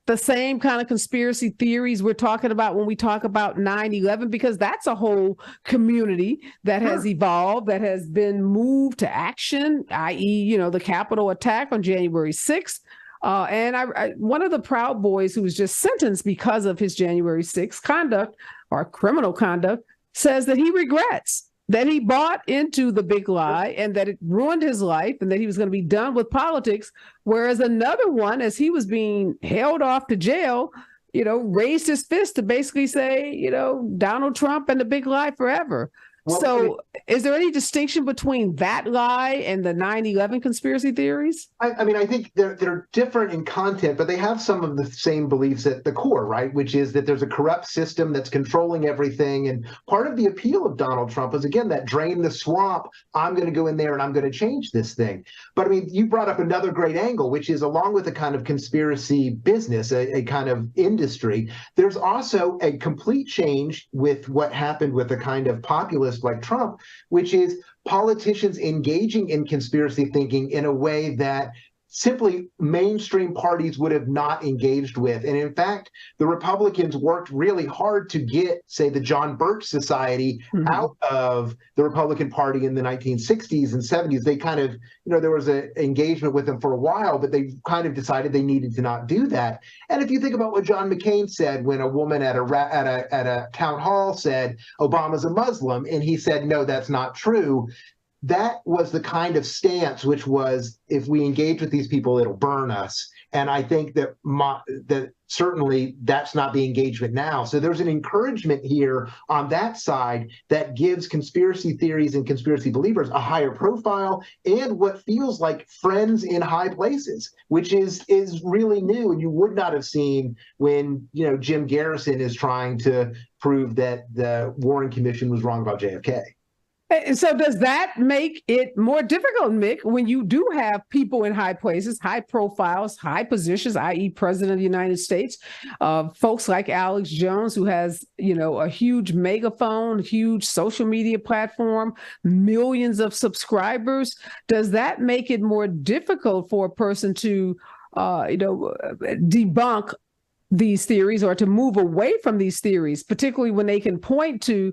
the same kind of conspiracy theories we're talking about when we talk about 9/11? Because that's a whole community that has evolved, that has been moved to action, i.e., the Capitol attack on January 6th. And one of the Proud Boys who was just sentenced because of his January 6th conduct or criminal conduct says that he regrets that he bought into the big lie and that it ruined his life and that he was going to be done with politics. Whereas another one, as he was being held off to jail, raised his fist to basically say, Donald Trump and the big lie forever. So is there any distinction between that lie and the 9/11 conspiracy theories? I think they're different in content, but they have some of the same beliefs at the core, right? Which is that there's a corrupt system that's controlling everything. And part of the appeal of Donald Trump was, again, that drain the swamp. I'm going to go in there and I'm going to change this thing. But you brought up another great angle, which is along with a kind of conspiracy business, a kind of industry, there's also a complete change with what happened with a kind of populist like Trump, which is politicians engaging in conspiracy thinking in a way that simply mainstream parties would have not engaged with. And in fact, the Republicans worked really hard to get, say, the John Birch Society out of the Republican Party in the 1960s and 70s. They kind of, there was an engagement with them for a while, but they kind of decided they needed to not do that. And if you think about what John McCain said when a woman at a town hall said, Obama's a Muslim, and he said, no, that's not true. That was the kind of stance which was, if we engage with these people, it'll burn us. And I think that that certainly that's not the engagement now. So there's an encouragement here on that side that gives conspiracy theories and conspiracy believers a higher profile and what feels like friends in high places, which is really new. And you would not have seen when, Jim Garrison is trying to prove that the Warren Commission was wrong about JFK. And so does that make it more difficult, Mick, when you do have people in high places, high profiles, high positions, i.e. President of the United States, folks like Alex Jones, who has, a huge megaphone, huge social media platform, millions of subscribers? Does that make it more difficult for a person to, debunk these theories or to move away from these theories, particularly when they can point to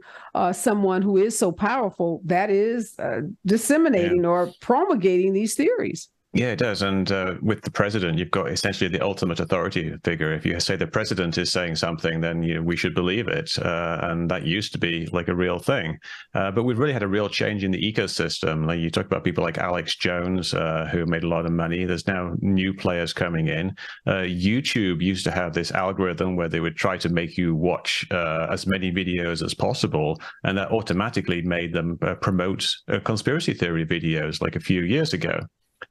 someone who is so powerful that is disseminating or promulgating these theories? Yeah, it does. And with the president, you've got essentially the ultimate authority figure. If you say the president is saying something, then we should believe it. And that used to be like a real thing. But we've really had a real change in the ecosystem. Like you talk about people like Alex Jones, who made a lot of money. There's now new players coming in. YouTube used to have this algorithm where they would try to make you watch as many videos as possible. And that automatically made them promote conspiracy theory videos like a few years ago.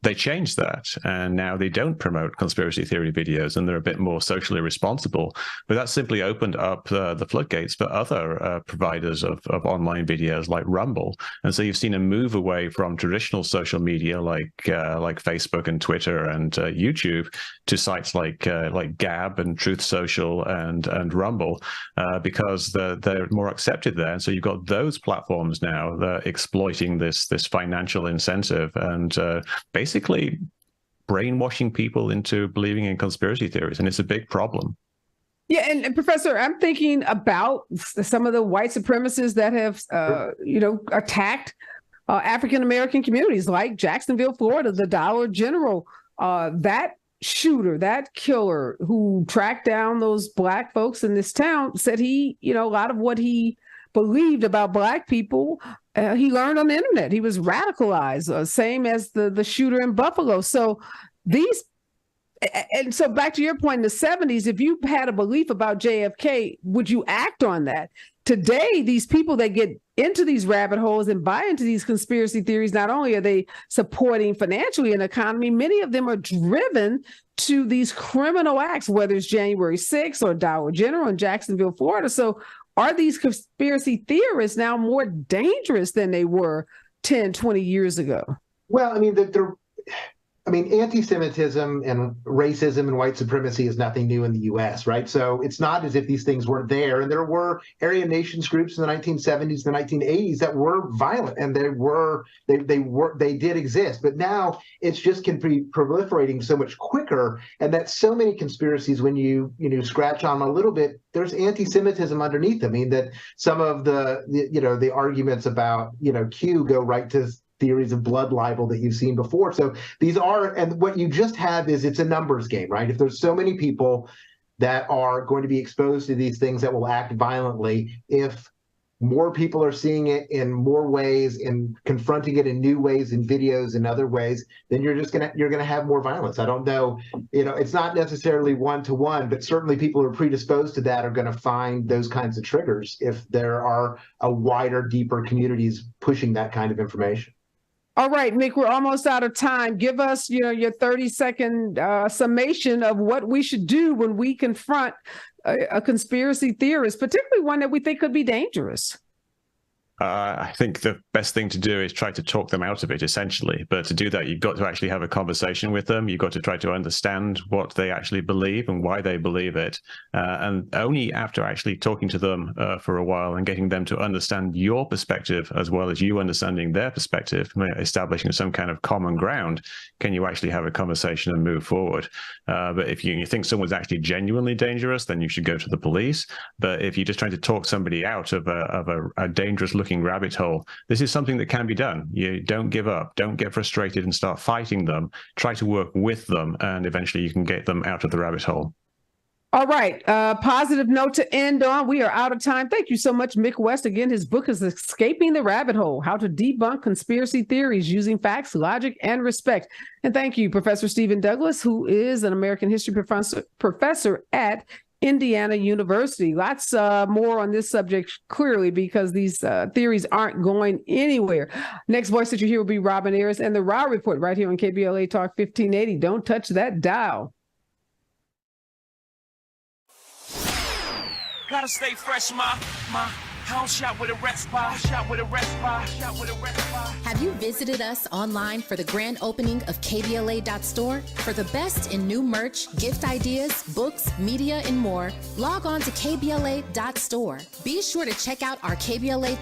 They changed that, and now they don't promote conspiracy theory videos, and they're a bit more socially responsible. But that simply opened up the floodgates for other providers of online videos like Rumble. And so you've seen a move away from traditional social media like Facebook and Twitter and YouTube to sites like Gab and Truth Social and Rumble because they're more accepted there. And so you've got those platforms now that are exploiting this financial incentive and basically brainwashing people into believing in conspiracy theories, and it's a big problem. Yeah, and Professor, I'm thinking about some of the white supremacists that have, attacked African American communities, like Jacksonville, Florida, the Dollar General. That shooter, that killer who tracked down those Black folks in this town said a lot of what he believed about Black people, he learned on the internet. He was radicalized, same as the shooter in Buffalo. So and so back to your point, in the 70s, if you had a belief about JFK, would you act on that? Today, these people that get into these rabbit holes and buy into these conspiracy theories, not only are they supporting financially an economy, many of them are driven to these criminal acts, whether it's January 6th or Dollar General in Jacksonville, Florida. So are these conspiracy theorists now more dangerous than they were 10, 20 years ago? Well, anti-Semitism and racism and white supremacy is nothing new in the U.S., right? So it's not as if these things weren't there. And there were Aryan nations groups in the 1970s, the 1980s that were violent, and they did exist. But now it's just can be proliferating so much quicker, and that so many conspiracies, when you scratch on them a little bit, there's anti-Semitism underneath. I mean, that some of the arguments about Q go right to theories of blood libel that you've seen before. So these are, and what you just have is it's a numbers game, right? If there's so many people that are going to be exposed to these things that will act violently, if more people are seeing it in more ways and confronting it in new ways, in videos and other ways, then you're gonna have more violence. I don't know, it's not necessarily one-to-one, but certainly people who are predisposed to that are going to find those kinds of triggers if there are a wider, deeper communities pushing that kind of information. All right, Mick, we're almost out of time. Give us, your 30-second summation of what we should do when we confront a conspiracy theorist, particularly one that we think could be dangerous. I think the best thing to do is try to talk them out of it, essentially. But to do that, you've got to actually have a conversation with them. You've got to try to understand what they actually believe and why they believe it. And only after actually talking to them for a while and getting them to understand your perspective, as well as you understanding their perspective, establishing some kind of common ground, can you actually have a conversation and move forward. But if you think someone's actually genuinely dangerous, then you should go to the police. But if you're just trying to talk somebody out of a dangerous looking rabbit hole, this is something that can be done. You don't give up, don't get frustrated and start fighting them. Try to work with them, and eventually you can get them out of the rabbit hole. All right, positive note to end on. We are out of time. Thank you so much, Mick West. Again, his book is Escaping the Rabbit Hole: How to Debunk Conspiracy Theories Using Facts, Logic, and Respect. And thank you, Professor Stephen Douglas, who is an American history professor at Indiana University. Lots more on this subject, clearly, because these theories aren't going anywhere. Next voice that you hear will be Robin Ayers and the Raw Report right here on KBLA Talk 1580. Don't touch that dial. Gotta stay fresh, my house shot with a rest bar, Have you visited us online for the grand opening of KBLA.store? For the best in new merch, gift ideas, books, media, and more, log on to KBLA.store. Be sure to check out our KBLA